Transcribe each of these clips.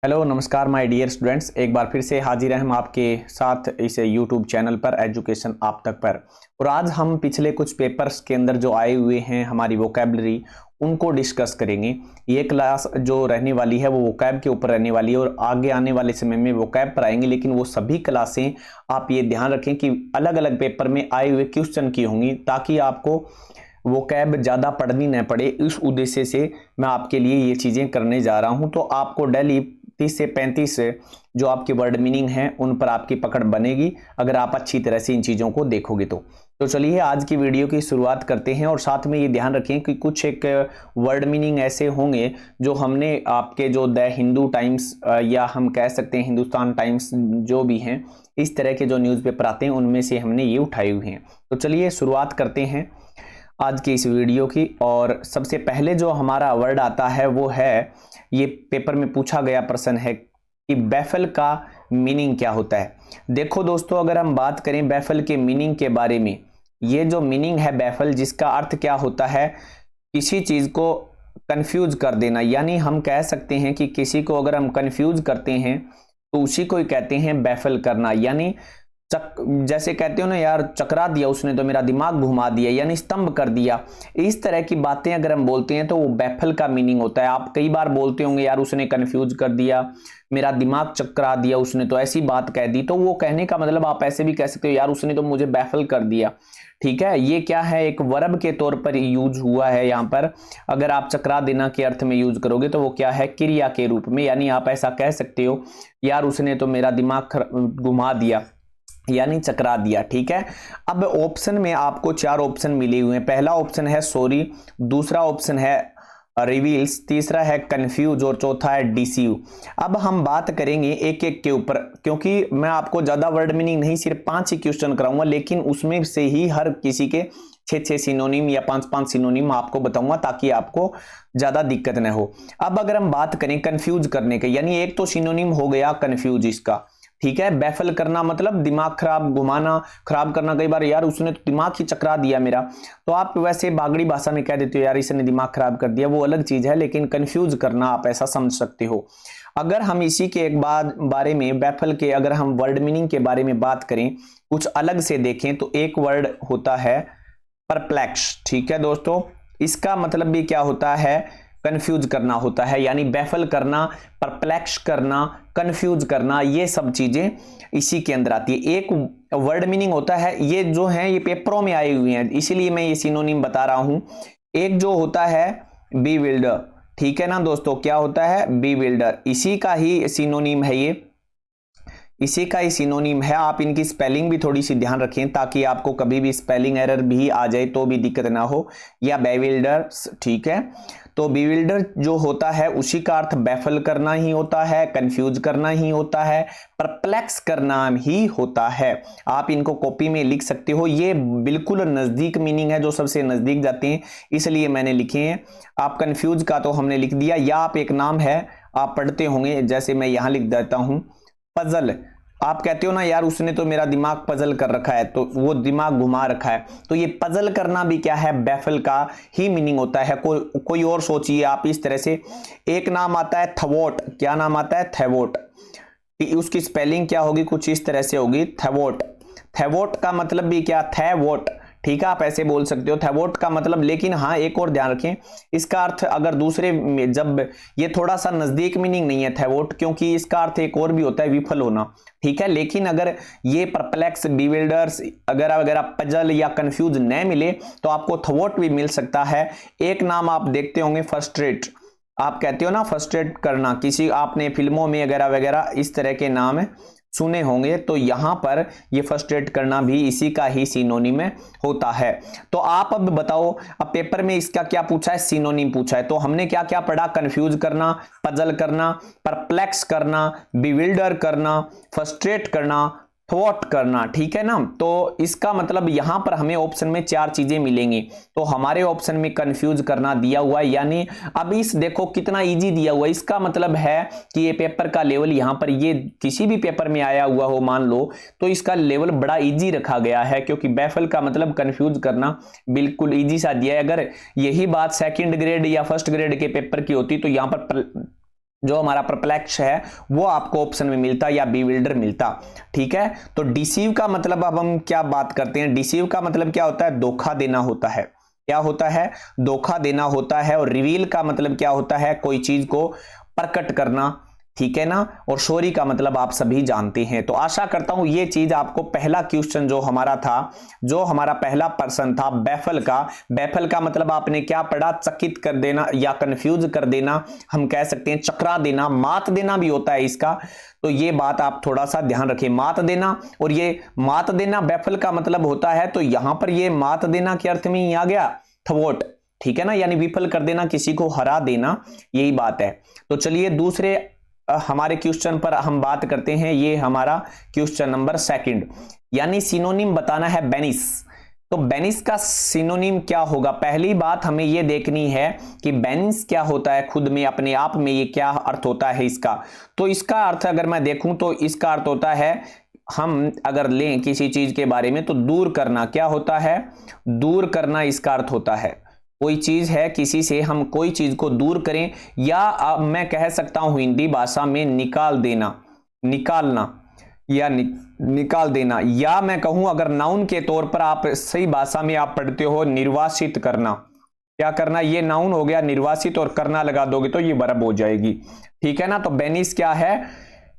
Hello नमस्कार my dear students, एक बार फिर से हाजिर हैं हम आपके साथ इस यूट्यूब चैनल पर एजुकेशन आप तक पर। और आज हम पिछले कुछ पेपर्स के अंदर जो आए हुए हैं हमारी वोकैबलरी उनको डिस्कस करेंगे। ये क्लास जो रहने वाली है वो वोकैब के ऊपर रहने वाली है और आगे आने वाले समय में वोकैब पर आएंगे, लेकिन वो सभी क्लासें आप ये ध्यान रखें कि अलग अलग पेपर में आए हुए क्वेश्चन की होंगी ताकि आपको वोकैब ज़्यादा पढ़नी न पड़े। इस उद्देश्य से मैं आपके लिए ये चीज़ें करने जा रहा हूँ। तो आपको डेली 30 से 35 जो आपके वर्ड मीनिंग हैं उन पर आपकी पकड़ बनेगी अगर आप अच्छी तरह से इन चीज़ों को देखोगे तो चलिए आज की वीडियो की शुरुआत करते हैं। और साथ में ये ध्यान रखें कि कुछ एक वर्ड मीनिंग ऐसे होंगे जो हमने आपके जो द हिंदू टाइम्स या हम कह सकते हैं हिंदुस्तान टाइम्स जो भी हैं इस तरह के जो न्यूज़पेपर आते हैं उनमें से हमने ये उठाए हुए हैं। तो चलिए शुरुआत करते हैं आज की इस वीडियो की। और सबसे पहले जो हमारा वर्ड आता है वो है, ये पेपर में पूछा गया प्रश्न है कि बैफल का मीनिंग क्या होता है। देखो दोस्तों, अगर हम बात करें बैफल के मीनिंग के बारे में, ये जो मीनिंग है बैफल, जिसका अर्थ क्या होता है, किसी चीज को कंफ्यूज कर देना। यानी हम कह सकते हैं कि किसी को अगर हम कंफ्यूज करते हैं तो उसी को ही कहते हैं बैफल करना। यानी जैसे कहते हो ना यार, चकरा दिया उसने तो मेरा दिमाग घुमा दिया, यानी स्तंभ कर दिया। इस तरह की बातें अगर हम बोलते हैं तो वो बैफल का मीनिंग होता है। आप कई बार बोलते होंगे यार उसने कंफ्यूज कर दिया, मेरा दिमाग चकरा दिया उसने, तो ऐसी बात कह दी। तो वो कहने का मतलब आप ऐसे भी कह सकते हो यार उसने तो मुझे बैफल कर दिया। ठीक है, ये क्या है, एक वर्ब के तौर पर यूज हुआ है यहाँ पर। अगर आप चकरा देना के अर्थ में यूज करोगे तो वो क्या है, क्रिया के रूप में। यानी आप ऐसा कह सकते हो यार उसने तो मेरा दिमाग घुमा दिया, यानी चकरा दिया। ठीक है, अब ऑप्शन में आपको 4 ऑप्शन मिले हुए हैं। पहला ऑप्शन है सॉरी, दूसरा ऑप्शन है रिवील्स, तीसरा है कंफ्यूज और चौथा है डिसीव। अब हम बात करेंगे एक एक के ऊपर, क्योंकि मैं आपको ज्यादा वर्ड मीनिंग नहीं, सिर्फ 5 ही क्वेश्चन कराऊंगा, लेकिन उसमें से ही हर किसी के 6 सिनोनिम या 5 सिनोनिम आपको बताऊंगा ताकि आपको ज्यादा दिक्कत न हो। अब अगर हम बात करें कंफ्यूज करने के, यानी एक तो सिनोनिम हो गया कंफ्यूज इसका। ठीक है, बैफल करना मतलब दिमाग खराब, घुमाना, खराब करना। कई बार यार उसने तो दिमाग ही चकरा दिया मेरा, तो आप वैसे बागड़ी भाषा में कह देते हो यार इसने दिमाग खराब कर दिया, वो अलग चीज है। लेकिन कंफ्यूज करना आप ऐसा समझ सकते हो। अगर हम इसी के एक बारे में बैफल के, अगर हम वर्ड मीनिंग के बारे में बात करें, कुछ अलग से देखें तो एक वर्ड होता है परप्लेक्स। ठीक है दोस्तों, इसका मतलब भी क्या होता है, कंफ्यूज करना होता है। यानी बैफल करना, परप्लेक्स करना, कंफ्यूज करना, ये सब चीजें इसी के अंदर आती है। एक वर्ड मीनिंग होता है, ये जो है ये पेपरों में आए हुए हैं इसीलिए मैं ये सिनोनिम बता रहा हूं। एक जो होता है बीविल्डर, ठीक है ना दोस्तों, क्या होता है बीविल्डर, इसी का ही सिनोनिम है ये, इसी का ही सिनोनिम है। आप इनकी स्पेलिंग भी थोड़ी सी ध्यान रखें ताकि आपको कभी भी स्पेलिंग एरर भी आ जाए तो भी दिक्कत ना हो, या बेविल्डर। ठीक है, तो बीविल्डर जो होता है उसी का अर्थ बैफल करना ही होता है, कंफ्यूज करना ही होता है, परप्लेक्स करना ही होता है। आप इनको कॉपी में लिख सकते हो, ये बिल्कुल नजदीक मीनिंग है, जो सबसे नजदीक जाते हैं इसलिए मैंने लिखे हैं। आप कंफ्यूज का तो हमने लिख दिया, या आप एक नाम है आप पढ़ते होंगे, जैसे मैं यहां लिख देता हूं पजल। आप कहते हो ना यार उसने तो मेरा दिमाग पजल कर रखा है, तो वो दिमाग घुमा रखा है, तो ये पजल करना भी क्या है, बैफल का ही मीनिंग होता है। कोई और सोचिए आप इस तरह से। एक नाम आता है थवोट, क्या नाम आता है, थेवोट। उसकी स्पेलिंग क्या होगी, कुछ इस तरह से होगी, थेवोट। थेवोट का मतलब भी क्या, थेवोट। ठीक है, आप ऐसे बोल सकते हो थेवोट का मतलब। लेकिन हाँ एक और ध्यान रखें, इसका अर्थ अगर दूसरे, जब ये थोड़ा सा नजदीक मीनिंग नहीं है थेवोट, क्योंकि इसका अर्थ एक और भी होता है विफल होना। ठीक है, लेकिन अगर ये परप्लेक्स, बीविल्डर्स अगर आप पजल या कंफ्यूज न मिले तो आपको थवोट भी मिल सकता है। एक नाम आप देखते होंगे फ्रस्ट्रेट, आप कहते हो ना फ्रस्ट्रेट करना, किसी आपने फिल्मों में वगैरह वगैरह इस तरह के नाम सुने होंगे, तो यहां पर ये फ्रस्ट्रेट करना भी इसी का ही सिनोनिम होता है। तो आप अब बताओ, अब पेपर में इसका क्या पूछा है, सिनोनिम पूछा है। तो हमने क्या क्या पढ़ा, कंफ्यूज करना, पजल करना, परप्लेक्स करना, बिविल्डर करना, फ्रस्ट्रेट करना, थॉट करना। ठीक है ना, तो इसका मतलब यहां पर हमें ऑप्शन में 4 चीजें मिलेंगी। तो हमारे ऑप्शन में कंफ्यूज करना दिया हुआ है, यानी अब इस देखो कितना इजी दिया हुआ है। इसका मतलब है कि ये पेपर का लेवल, यहां पर ये किसी भी पेपर में आया हुआ हो मान लो, तो इसका लेवल बड़ा इजी रखा गया है, क्योंकि बैफल का मतलब कंफ्यूज करना बिल्कुल इजी सा दिया है। अगर यही बात सेकंड ग्रेड या फर्स्ट ग्रेड के पेपर की होती तो यहां पर जो हमारा परप्लेक्स है वो आपको ऑप्शन में मिलता या बीविल्डर मिलता। ठीक है, तो डिसीव का मतलब अब हम क्या बात करते हैं। डिसीव का मतलब क्या होता है, धोखा देना होता है। क्या होता है, धोखा देना होता है। और रिवील का मतलब क्या होता है, कोई चीज को प्रकट करना। ठीक है ना। और सॉरी का मतलब आप सभी जानते हैं। तो आशा करता हूं ये चीज आपको पहला क्वेश्चन जो हमारा था, जो हमारा पहला पर्सन था बैफल का, बैफल का मतलब आपने क्या पढ़ा, चकित कर देना या कंफ्यूज कर देना, हम कह सकते हैं चकरा देना, मात देना भी होता है इसका। तो ये बात आप थोड़ा सा ध्यान रखें, मात देना। और ये मात देना बैफल का मतलब होता है, तो यहां पर ये मात देना के अर्थ में ही आ गया थवोट। ठीक है ना, यानी विफल कर देना, किसी को हरा देना, यही बात है। तो चलिए दूसरे हमारे क्वेश्चन पर हम बात करते हैं। ये हमारा क्वेश्चन नंबर 2, यानी सिनोनिम बताना है बेनिस। तो बेनिस का सिनोनिम क्या होगा। पहली बात हमें यह देखनी है कि बेनिस क्या होता है, खुद में अपने आप में ये क्या अर्थ होता है इसका। तो इसका अर्थ अगर मैं देखूं तो इसका अर्थ होता है, हम अगर लें किसी चीज के बारे में तो दूर करना। क्या होता है, दूर करना इसका अर्थ होता है। कोई चीज है, किसी से हम कोई चीज को दूर करें, या मैं कह सकता हूं हिंदी भाषा में निकाल देना, निकालना या निकाल देना। या मैं कहूं अगर नाउन के तौर पर आप सही भाषा में आप पढ़ते हो, निर्वासित करना। क्या करना, ये नाउन हो गया, निर्वासित और करना लगा दोगे तो ये वर्ब हो जाएगी। ठीक है ना। तो बेनिस क्या है,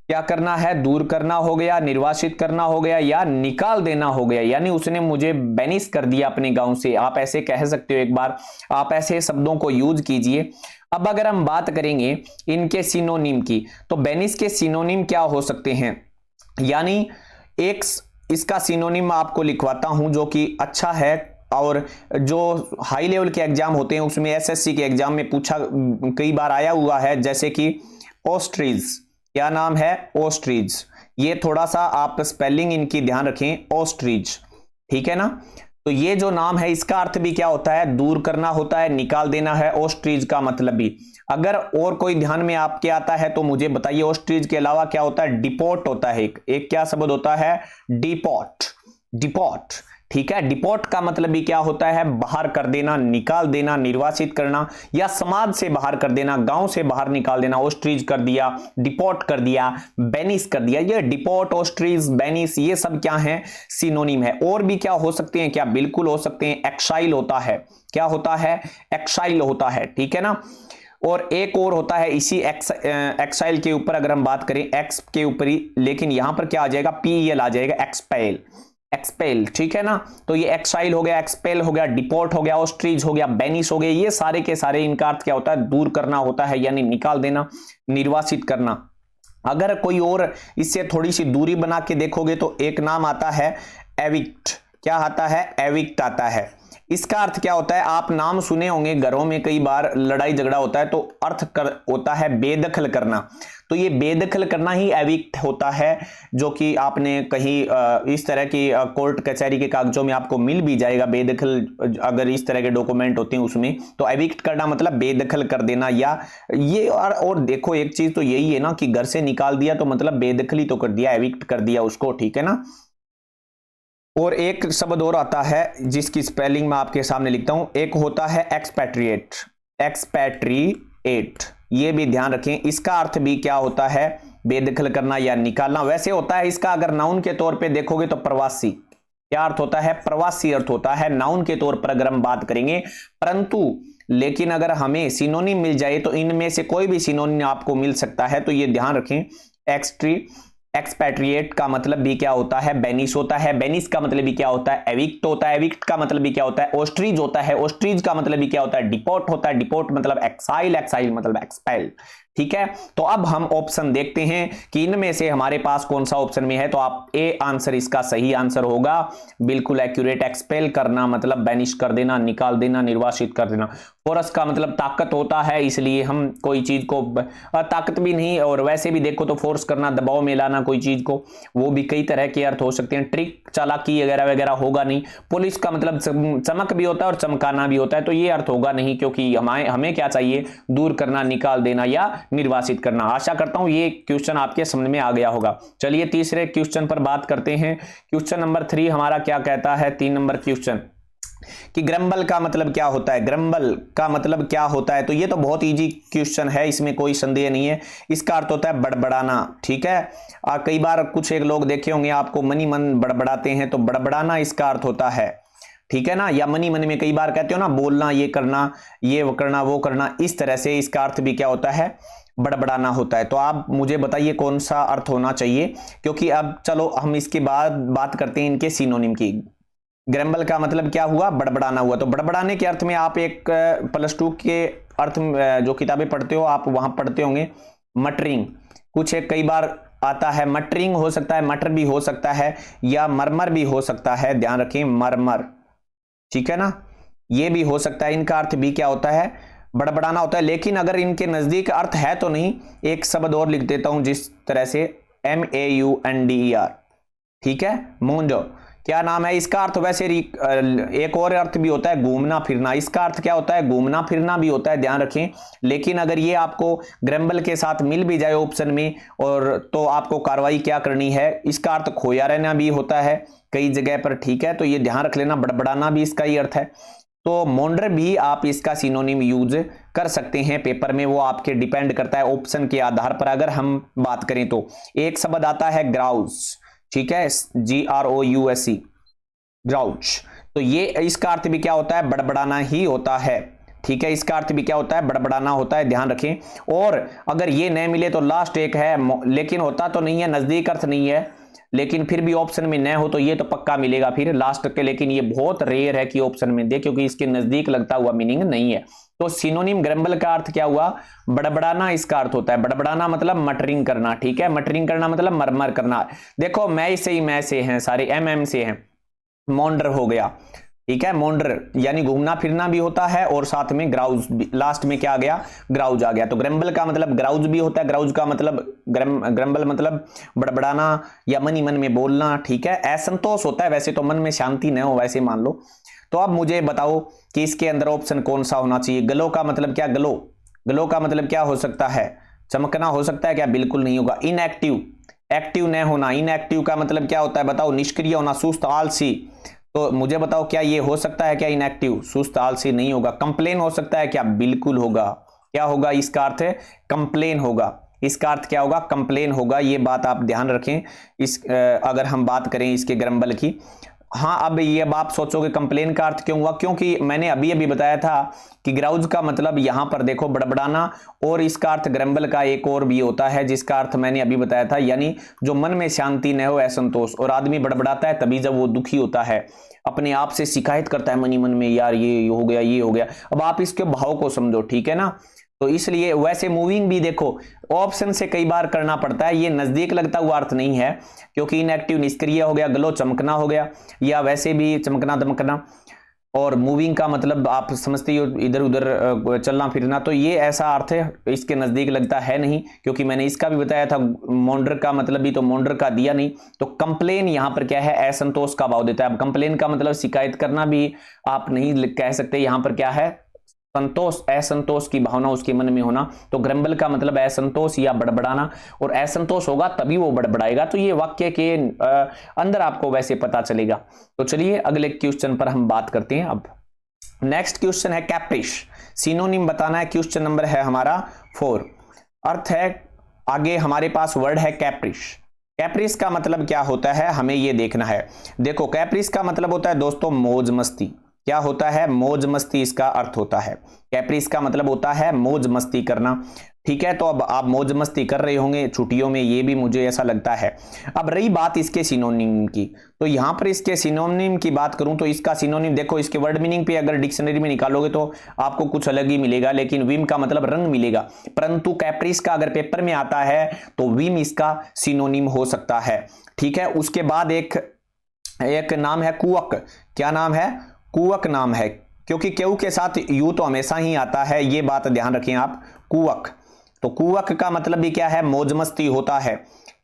क्या करना है, दूर करना हो गया, निर्वासित करना हो गया, या निकाल देना हो गया। यानी उसने मुझे बेनिस कर दिया अपने गांव से, आप ऐसे कह सकते हो। एक बार आप ऐसे शब्दों को यूज कीजिए। अब अगर हम बात करेंगे इनके सिनोनिम की, तो बेनिस के सिनोनिम क्या हो सकते हैं। यानी एक इसका सिनोनिम आपको लिखवाता हूं जो कि अच्छा है, और जो हाई लेवल के एग्जाम होते हैं उसमें एसएससी के एग्जाम में पूछा कई बार आया हुआ है, जैसे कि ऑस्ट्रिच। क्या नाम है, ऑस्ट्रिच। ये थोड़ा सा आप स्पेलिंग इनकी ध्यान रखें, ऑस्ट्रिच। ठीक है ना। तो ये जो नाम है इसका अर्थ भी क्या होता है, दूर करना होता है, निकाल देना है। ऑस्ट्रिच का मतलब भी अगर और कोई ध्यान में आपके आता है तो मुझे बताइए। ऑस्ट्रिच के अलावा क्या होता है, डिपोट होता है। एक क्या शब्द होता है, डिपोट, डिपोट। ठीक है, डिपोट का मतलब भी क्या होता है, बाहर कर देना, निकाल देना, निर्वासित करना, या समाज से बाहर कर देना, गांव से बाहर निकाल देना। ऑस्ट्रिच कर दिया, डिपोट कर दिया, बेनिस कर दिया। ये डिपोट, ऑस्ट्रिच, बेनिस ये सब क्या है, सिनोनिम है। और भी क्या हो सकते हैं, क्या बिल्कुल हो सकते हैं, एक्साइल होता है। क्या होता है, एक्साइल होता है। ठीक है ना। और एक और होता है इसी एक्साइल के ऊपर अगर हम बात करें, एक्स के ऊपर ही, लेकिन यहां पर क्या आ जाएगा, पीएल आ जाएगा, एक्सपेल, एक्सपेल। ठीक है ना। तो ये एक्साइल हो गया, एक्सपेल हो गया, डिपोर्ट हो गया, ऑस्ट्रिच हो गया, बेनिस हो गया। ये सारे के सारे इनका अर्थ क्या होता है, दूर करना होता है, यानी निकाल देना, निर्वासित करना। अगर कोई और इससे थोड़ी सी दूरी बना के देखोगे तो एक नाम आता है एविक्ट। क्या आता है, एविक्ट आता है। इसका अर्थ क्या होता है, आप नाम सुने होंगे, घरों में कई बार लड़ाई झगड़ा होता है तो अर्थ होता है बेदखल करना। तो ये बेदखल करना ही एविक्ट होता है, जो कि आपने कहीं इस तरह की कोर्ट कचहरी के कागजों में आपको मिल भी जाएगा। बेदखल अगर इस तरह के डॉक्यूमेंट होते हैं उसमें, तो एविक्ट करना मतलब बेदखल कर देना। या ये और देखो एक चीज तो यही है ना कि घर से निकाल दिया तो मतलब बेदखली तो कर दिया, एविक्ट कर दिया उसको। ठीक है ना। और एक शब्द और आता है जिसकी स्पेलिंग मैं आपके सामने लिखता हूं, एक होता है एक्सपैट्रिएट, एक्सपैट्रिएट। ये भी ध्यान रखें, इसका अर्थ भी क्या होता है, बेदखल करना या निकालना। वैसे होता है इसका अगर नाउन के तौर पे देखोगे तो प्रवासी। क्या अर्थ होता है, प्रवासी अर्थ होता है नाउन के तौर पर अगर हम बात करेंगे। परंतु लेकिन अगर हमें सिनोनिम मिल जाए तो इनमें से कोई भी सिनोनिम आपको मिल सकता है। तो ये ध्यान रखें, एक्सपैट्रिएट का मतलब भी क्या होता है, बेनिस होता है। बेनिस का मतलब भी क्या होता है, एविक्ट होता है। एविक्ट का मतलब भी क्या होता है, ऑस्ट्रिच होता है। ऑस्ट्रिच का मतलब भी क्या होता है, डिपोर्ट होता है। डिपोर्ट मतलब एक्साइल, एक्साइल मतलब एक्सपेल। ठीक है। तो अब हम ऑप्शन देखते हैं कि इनमें से हमारे पास कौन सा ऑप्शन में है। तो आप ए आंसर इसका सही आंसर होगा, बिल्कुल एक्यूरेट। एक्सपेल करना मतलब बेनिश कर देना, निकाल देना, निर्वासित कर देना। फोर्स का मतलब ताकत होता है, इसलिए हम कोई चीज को ताकत भी नहीं, और वैसे भी देखो तो फोर्स करना, दबाव में लाना कोई चीज को, वो भी कई तरह के अर्थ हो सकते हैं। ट्रिक, चालाकी वगैरह वगैरह होगा नहीं। पुलिस का मतलब चमक भी होता है और चमकाना भी होता है, तो ये अर्थ होगा नहीं, क्योंकि हमें क्या चाहिए, दूर करना, निकाल देना या निर्वासित करना। आशा करता हूं ये क्वेश्चन आपके समझ में आ गया होगा। चलिए तीसरे क्वेश्चन पर बात करते हैं। क्वेश्चन नंबर 3 हमारा क्या कहता है, 3 नंबर क्वेश्चन, कि ग्रम्बल का मतलब क्या होता है, ग्रम्बल का मतलब क्या होता है। तो ये तो बहुत इजी क्वेश्चन है, इसमें कोई संदेह नहीं है। इसका अर्थ होता है बड़बड़ाना, ठीक है। कई बार कुछ एक लोग देखे होंगे आपको मनी मन बड़बड़ाते हैं, तो बड़बड़ाना इसका अर्थ होता है, ठीक है ना। या मनी मन में कई बार कहते हो ना, बोलना, ये करना, ये करना, वो करना, इस तरह से इसका अर्थ भी क्या होता है, बड़बड़ाना होता है। तो आप मुझे बताइए कौन सा अर्थ होना चाहिए, क्योंकि अब चलो हम इसके बाद बात करते हैं इनके सिनोनिम की। ग्रम्बल का मतलब क्या हुआ, बड़बड़ाना हुआ। तो बड़बड़ाने के अर्थ में आप एक +2 के अर्थ जो किताबें पढ़ते हो आप वहां पढ़ते होंगे मटरिंग, कुछ एक कई बार आता है मटरिंग, हो सकता है मटर भी हो सकता है, या मरमर भी हो सकता है, ध्यान रखें मरमर, ठीक है ना, ये भी हो सकता है। इनका अर्थ भी क्या होता है, बड़बड़ाना होता है। लेकिन अगर इनके नजदीक अर्थ है तो नहीं, एक शब्द और लिख देता हूं जिस तरह से MAUNDER, ठीक है, मूंजो, क्या नाम है इसका अर्थ। वैसे एक और अर्थ भी होता है घूमना फिरना, इसका अर्थ क्या होता है, घूमना फिरना भी होता है, ध्यान रखें। लेकिन अगर ये आपको ग्रम्बल के साथ मिल भी जाए ऑप्शन में, और तो आपको कार्रवाई क्या करनी है, इसका अर्थ खोया रहना भी होता है कई जगह पर, ठीक है। तो ये ध्यान रख लेना, बड़बड़ाना भी इसका ही अर्थ है। तो मॉन्डर भी आप इसका सिनोनिम यूज कर सकते हैं पेपर में, वो आपके डिपेंड करता है ऑप्शन के आधार पर। अगर हम बात करें तो एक शब्द आता है ग्राउस, ठीक है, GROUSE, ग्राउच। तो ये इसका अर्थ भी क्या होता है, बड़बड़ाना ही होता है, ठीक है। इसका अर्थ भी क्या होता है, बड़बड़ाना होता है, ध्यान रखें। और अगर ये नहीं मिले तो लास्ट एक है, लेकिन होता तो नहीं है, नजदीक अर्थ नहीं है, लेकिन फिर भी ऑप्शन में न हो तो ये तो पक्का मिलेगा फिर लास्ट के। लेकिन ये बहुत रेयर है कि ऑप्शन में दे, क्योंकि इसके नजदीक लगता हुआ मीनिंग नहीं है। तो सिनोनिम ग्रम्बल का अर्थ क्या हुआ, बड़बड़ाना इसका अर्थ होता है। बड़बड़ाना मतलब मटरिंग करना, ठीक है, मटरिंग करना मतलब मरमर करना। देखो मैं से ही मैं से हैं सारे, MM से हैं। मॉन्डर हो गया, ठीक है, मॉन्डर यानी घूमना फिरना भी होता है, और साथ में ग्राउज, लास्ट में क्या आ गया, ग्राउज आ गया। तो ग्रम्बल का मतलब ग्राउज भी होता है, ग्राउज का मतलब ग्रम्बल मतलब बड़बड़ाना या मनी मन में बोलना, ठीक है। असंतोष होता है, वैसे तो मन में शांति न हो, वैसे मान लो। तो अब मुझे बताओ कि इसके अंदर ऑप्शन कौन सा होना चाहिए। गलो का मतलब क्या, गलो, गलो का मतलब क्या हो सकता है, चमकना हो सकता है क्या, बिल्कुल नहीं होगा। इनएक्टिव, एक्टिव न होना, इनएक्टिव का मतलब क्या होता है बताओ, निष्क्रिय होना, सुस्त, आलसी। तो मुझे बताओ क्या ये हो सकता है क्या, इनएक्टिव, सुस्त, आलसी नहीं होगा। कंप्लेन हो सकता है क्या, बिल्कुल होगा। क्या होगा, इसका अर्थ है कंप्लेन होगा, इसका अर्थ क्या होगा, कंप्लेन होगा। ये बात आप ध्यान रखें। अगर हम बात करें इसके ग्रम्बल की, हाँ, अब ये अब आप सोचोगे कंप्लेन का अर्थ क्यों हुआ, क्योंकि मैंने अभी अभी बताया था कि ग्राउज का मतलब यहां पर देखो बड़बड़ाना, और इसका अर्थ ग्रम्बल का एक और भी होता है जिसका अर्थ मैंने अभी बताया था, यानी जो मन में शांति न हो, असंतोष। और आदमी बड़बड़ाता है तभी जब वो दुखी होता है, अपने आप से शिकायत करता है मनी मन में, यार ये हो गया, ये हो गया। अब आप इसके भाव को समझो, ठीक है ना। तो इसलिए वैसे मूविंग भी देखो ऑप्शन से कई बार करना पड़ता है, ये नजदीक लगता हुआ अर्थ नहीं है, क्योंकि इनएक्टिव निष्क्रिय हो गया, ग्लो चमकना हो गया, या वैसे भी चमकना दमकना। और मूविंग का मतलब आप समझते हो इधर उधर चलना फिरना, तो ये ऐसा अर्थ है, इसके नजदीक लगता है नहीं, क्योंकि मैंने इसका भी बताया था। मॉन्डर का मतलब भी तो मॉन्डर का दिया नहीं। तो कंप्लेन यहां पर क्या है, असंतोष का भाव देता है। अब कंप्लेन का मतलब शिकायत करना भी आप नहीं कह सकते, यहां पर क्या है, संतोष, असंतोष की भावना उसके मन में होना। तो ग्रम्बल का मतलब असंतोष या बड़बड़ाना, और असंतोष होगा तभी वो बड़बड़ाएगा। तो ये वाक्य के अंदर आपको वैसे पता चलेगा। तो चलिए अगले क्वेश्चन पर हम बात करते हैं। अब नेक्स्ट क्वेश्चन है कैप्रिश, सिनोनिम बताना है। क्वेश्चन नंबर है हमारा 4। अर्थ है, आगे हमारे पास वर्ड है कैप्रिश। कैप्रिस का मतलब क्या होता है, हमें ये देखना है। देखो कैप्रिस का मतलब होता है दोस्तों मौज मस्ती। क्या होता है, मौज मस्ती इसका अर्थ होता है। कैप्रिस का मतलब होता है मौज मस्ती करना, ठीक है। तो अब आप मौज मस्ती कर रहे होंगे छुट्टियों में, ये भी मुझे ऐसा लगता है। अब रही बात इसके सिनोनिम की, तो यहां पर इसके सिनोनिम की बात करूं तो इसका सिनोनिम देखो, इसके वर्ड मीनिंग पे अगर डिक्शनरी में निकालोगे तो आपको कुछ अलग ही मिलेगा, लेकिन विम का मतलब रंग मिलेगा। परंतु कैप्रिस का अगर पेपर में आता है तो विम इसका सिनोनिम हो सकता है, ठीक है। उसके बाद एक नाम है कुवक। क्या नाम है, कुवक नाम है, क्योंकि केऊ के साथ यू तो हमेशा ही आता है, ये बात ध्यान रखें आप। कुवक, तो कुवक का मतलब भी क्या है, मौज मस्ती होता है।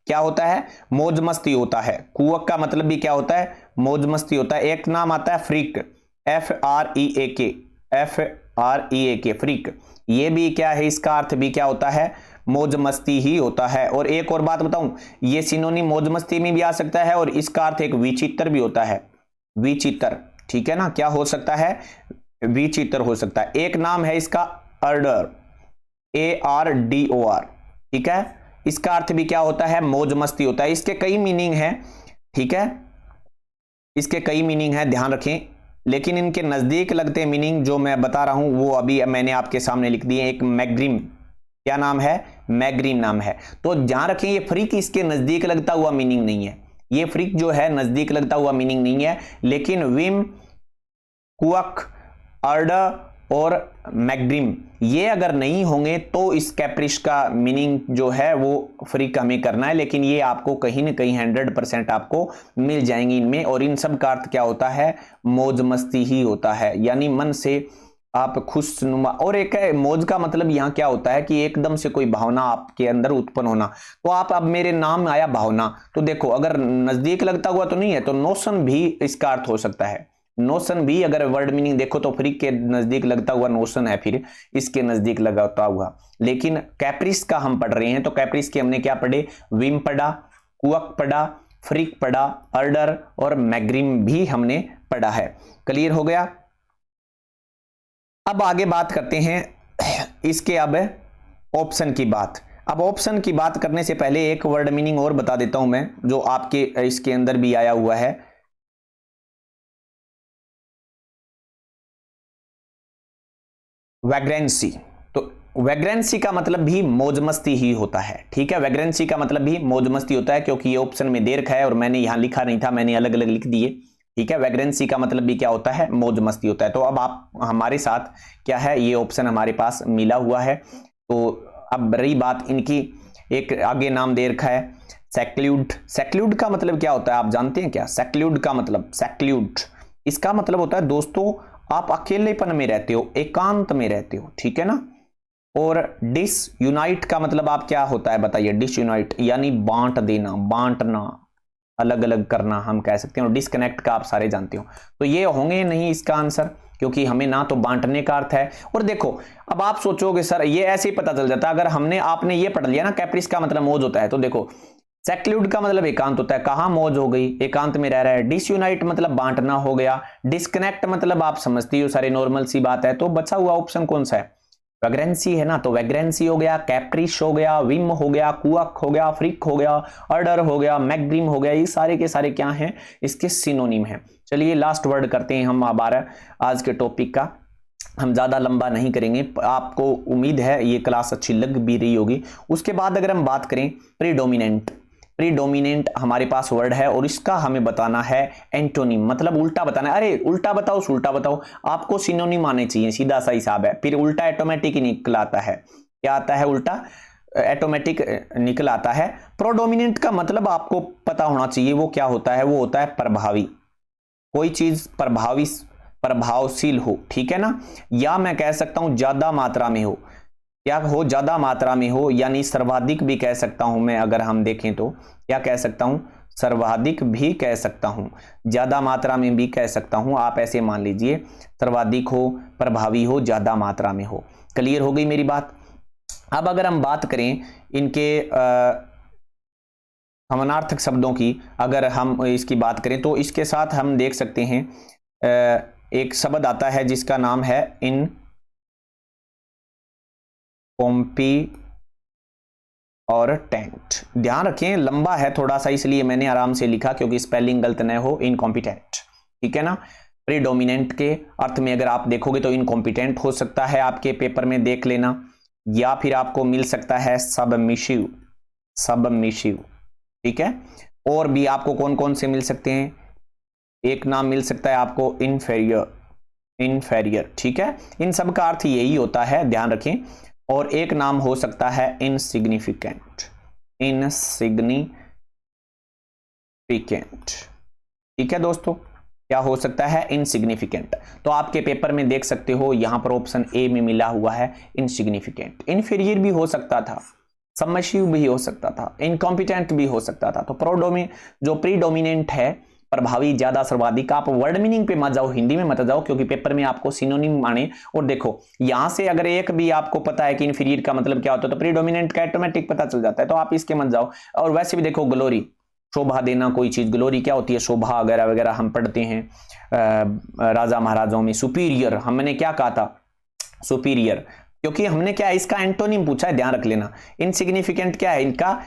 क्या होता है, मौज मस्ती होता है। कुवक का मतलब भी क्या होता है, मौज मस्ती होता है। एक नाम आता है फ्रीक, FREAK, FREAK, फ्रीक। ये भी क्या है, इसका अर्थ भी क्या होता है, मौज मस्ती ही होता है। और एक और बात बताऊं, ये सिनोनिम मौज मस्ती में भी आ सकता है, और इसका अर्थ एक विचित्र भी होता है, विचित्र, ठीक है ना, क्या हो सकता है, विचित्र हो सकता है। एक नाम है इसका अर्डर, ARDOR, ठीक है, इसका अर्थ भी क्या होता है, मौज मस्ती होता है। इसके कई मीनिंग है, ठीक है, इसके कई मीनिंग है, ध्यान रखें, लेकिन इनके नजदीक लगते मीनिंग जो मैं बता रहा हूं वो अभी मैंने आपके सामने लिख दिए। एक मैग्रिम, क्या नाम है, मैग्रिम नाम है। तो ध्यान रखें ये फ्रिक इसके नजदीक लगता हुआ मीनिंग नहीं है, ये फ्रिक जो है नजदीक लगता हुआ मीनिंग नहीं है, लेकिन विम, कुअक, अर्डर और मैग्रिम ये अगर नहीं होंगे तो इस कैप्रिश का मीनिंग जो है वो फ्रिक हमें करना है, लेकिन ये आपको कहीं ना कहीं 100% आपको मिल जाएंगी इनमें। और इन सब का अर्थ क्या होता है, मौज मस्ती ही होता है, यानी मन से आप खुशनुमा। और एक है मौज का मतलब यहाँ क्या होता है कि एकदम से कोई भावना आपके अंदर उत्पन्न होना। तो आप, अब मेरे नाम आया भावना, तो देखो अगर नजदीक लगता हुआ तो नहीं है, तो नोशन भी इसका अर्थ हो सकता है। नोशन भी अगर वर्ड मीनिंग देखो तो फ्रिक के नजदीक लगता हुआ नोशन है, फिर इसके नजदीक लगाता हुआ। लेकिन कैप्रिस का हम पढ़ रहे हैं, तो कैप्रिस के हमने क्या पढ़े, विम पढ़ा, कुअक पढ़ा, फ्रिक पढ़ा, अर्डर और मैग्रिम भी हमने पढ़ा है। क्लियर हो गया। अब आगे बात करते हैं इसके, अब ऑप्शन की बात। अब ऑप्शन की बात करने से पहले एक वर्ड मीनिंग और बता देता हूं मैं, जो आपके इसके अंदर भी आया हुआ है, वैग्रेंसी। तो वैग्रेंसी का मतलब भी मौज मस्ती ही होता है, ठीक है, वैग्रेंसी का मतलब भी मौज मस्ती होता है, क्योंकि ये ऑप्शन में दे रखा है और मैंने यहां लिखा नहीं था, मैंने अलग अलग लिख दिए, ठीक है। वैग्रेंसी का मतलब भी क्या होता है, मौज मस्ती होता है। तो अब आप हमारे साथ क्या है, ये ऑप्शन हमारे पास मिला हुआ है। तो अब रही बात इनकी, एक आगे नाम दे रखा है सेक्लूड। सेक्लूड का मतलब क्या होता है, आप जानते हैं क्या, सेक्लूड का मतलब, सेक्लूड इसका मतलब होता है दोस्तों आप अकेलेपन में रहते हो, एकांत में रहते हो, ठीक है ना। और डिसयूनाइट का मतलब आप क्या होता है बताइए, डिसयूनाइट यानी बांट देना, बांटना, अलग अलग करना हम कह सकते हैं। और डिस्कनेक्ट का आप सारे जानते हो, तो ये होंगे नहीं इसका आंसर, क्योंकि हमें ना तो बांटने का अर्थ है। और देखो अब आप सोचोगे सर ये ऐसे ही पता चल जाता, अगर हमने आपने ये पढ़ लिया ना कैप्रिस का मतलब मौज होता है, तो देखो सेक्लूड का मतलब एकांत होता है, कहां मौज हो गई, एकांत में रह रहा है। डिसयूनाइट मतलब बांटना हो गया, डिस्कनेक्ट मतलब आप समझती हो सारे नॉर्मल सी बात है। तो बचा हुआ ऑप्शन कौन सा है, वैग्रेंसी है ना, तो वैग्रेंसी हो गया, कैप्रिश हो गया, विम हो गया, कुअक हो गया, फ्रिक हो गया, अर्डर हो गया, मैग्रिम हो गया, ये सारे के सारे क्या हैं, इसके सिनोनिम हैं। चलिए लास्ट वर्ड करते हैं हम हमारा आज के टॉपिक का, हम ज्यादा लंबा नहीं करेंगे, आपको उम्मीद है ये क्लास अच्छी लग भी रही होगी। उसके बाद अगर हम बात करें प्रीडोमिनेंट, प्रीडोमिनेंट हमारे पास वर्ड है और इसका हमें बताना है एंटोनिम, मतलब उल्टा बताना है। अरे उल्टा बताओ, उल्टा बताओ, आपको सिनोनिम आने चाहिए, सीधा सा हिसाब है। फिर उल्टा ऑटोमेटिक ही निकल आता है, क्या आता है, उल्टा ऑटोमेटिक निकल आता है। प्रोडोमिनेंट का मतलब आपको पता होना चाहिए वो क्या होता है, वो होता है प्रभावी, कोई चीज प्रभावी, प्रभावशील हो, ठीक है ना। या मैं कह सकता हूं ज्यादा मात्रा में हो, क्या हो, ज्यादा मात्रा में हो, यानी सर्वाधिक भी कह सकता हूं मैं, अगर हम देखें तो क्या कह सकता हूं, सर्वाधिक भी कह सकता हूं, ज्यादा मात्रा में भी कह सकता हूं, आप ऐसे मान लीजिए सर्वाधिक हो, प्रभावी हो, ज्यादा मात्रा में हो। क्लियर हो गई मेरी बात। अब अगर हम बात करें इनके समानार्थक शब्दों की, अगर हम इसकी बात करें तो इसके साथ हम देख सकते हैं एक शब्द आता है जिसका नाम है इन कॉम्पी और टेंट। ध्यान रखें लंबा है थोड़ा सा, इसलिए मैंने आराम से लिखा क्योंकि स्पेलिंग गलत न हो, इनकॉम्पिटेंट, ठीक है ना। प्रीडोमिनेंट के अर्थ में अगर आप देखोगे तो इनकॉम्पिटेंट हो सकता है, आपके पेपर में देख लेना, या फिर आपको मिल सकता है सबमिसिव, सबमिसिव, ठीक है। और भी आपको कौन कौन से मिल सकते हैं, एक नाम मिल सकता है आपको इनफेरियर, इनफेरियर, ठीक है। इन सब का अर्थ यही होता है, ध्यान रखें। और एक नाम हो सकता है इनसिग्निफिकेंट, इनसिग्निफिकेंट, ठीक है दोस्तों, क्या हो सकता है, इनसिग्निफिकेंट। तो आपके पेपर में देख सकते हो यहां पर ऑप्शन ए में मिला हुआ है इनसिग्निफिकेंट। इनफीरियर भी हो सकता था, सबमिसिव भी हो सकता था, इनकॉम्पिटेंट भी हो सकता था। तो जो प्रीडोमिनेंट है, प्रभावी, ज्यादा, सर्वाधिक, आप वर्ड मीनिंग पे मत जाओ, हिंदी में मत जाओ, क्योंकि पेपर में आपको सिनोनिम माने। और देखो यहां से अगर एक भी आपको पता है कि इनफीरियर का मतलब क्या होता है, तो प्रीडोमिनेंट का ऑटोमेटिक पता चल जाता है, तो आप इसके मत जाओ। और वैसे भी देखो ग्लोरी, शोभा देना कोई चीज, ग्लोरी क्या होती है, शोभा वगैरह वगैरह हम पढ़ते हैं राजा महाराजाओं में। सुपीरियर हमने क्या कहा था, सुपीरियर, क्योंकि हमने क्या इसका एंटोनिम पूछा है, ध्यान रख लेना। इनसिग्निफिकेंट क्या है, इनका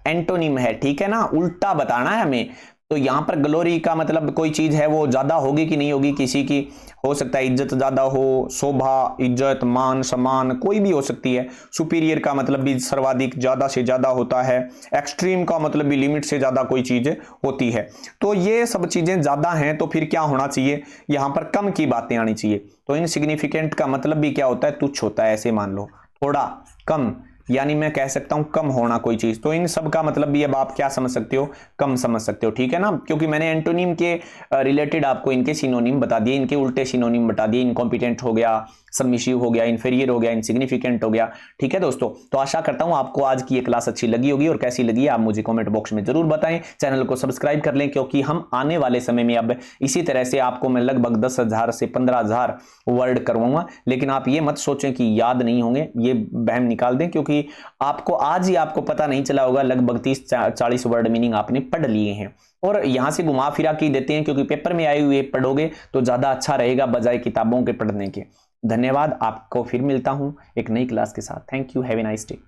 एंटोनिम है, ठीक है ना, उल्टा बताना है हमें। तो यहां पर ग्लोरी का मतलब कोई चीज है वो ज्यादा होगी कि नहीं होगी, किसी की हो सकता है इज्जत ज्यादा हो, शोभा, इज्जत, मान, सम्मान कोई भी हो सकती है। सुपीरियर का मतलब भी सर्वाधिक, ज्यादा से ज्यादा होता है। एक्सट्रीम का मतलब भी लिमिट से ज्यादा कोई चीज होती है। तो ये सब चीजें ज्यादा हैं, तो फिर क्या होना चाहिए, यहां पर कम की बातें आनी चाहिए। तो इनसिग्निफिकेंट का मतलब भी क्या होता है, तुच्छ होता है, ऐसे मान लो, थोड़ा कम, यानी मैं कह सकता हूं कम होना कोई चीज। तो इन सब का मतलब भी अब आप क्या समझ सकते हो, कम समझ सकते हो, ठीक है ना, क्योंकि मैंने एंटोनिम के रिलेटेड आपको इनके सिनोनिम बता दिए, इनके उल्टे सिनोनिम बता दिए। इनकॉम्पिटेंट हो गया, सबमिसिव हो गया, इंफीरियर हो गया, इनसिग्निफिकेंट हो गया, ठीक है दोस्तों। तो आशा करता हूं आपको आज की ये क्लास अच्छी लगी होगी, और कैसी लगी आप मुझे कमेंट बॉक्स में जरूर बताएं। चैनल को सब्सक्राइब कर लें, क्योंकि हम आने वाले समय में अब इसी तरह से आपको मैं लगभग 10,000 से 15,000 वर्ड करवाऊंगा। लेकिन आप ये मत सोचें कि याद नहीं होंगे, ये बहम निकाल दें, क्योंकि आपको आज ही आपको पता नहीं चला होगा, लगभग 30-40 वर्ड मीनिंग आपने पढ़ लिए हैं, और यहां से घुमा फिरा के देते हैं, क्योंकि पेपर में आए हुए पढ़ोगे तो ज्यादा अच्छा रहेगा बजाय किताबों के पढ़ने के। धन्यवाद, आपको फिर मिलता हूं एक नई क्लास के साथ। Thank you, have a nice day.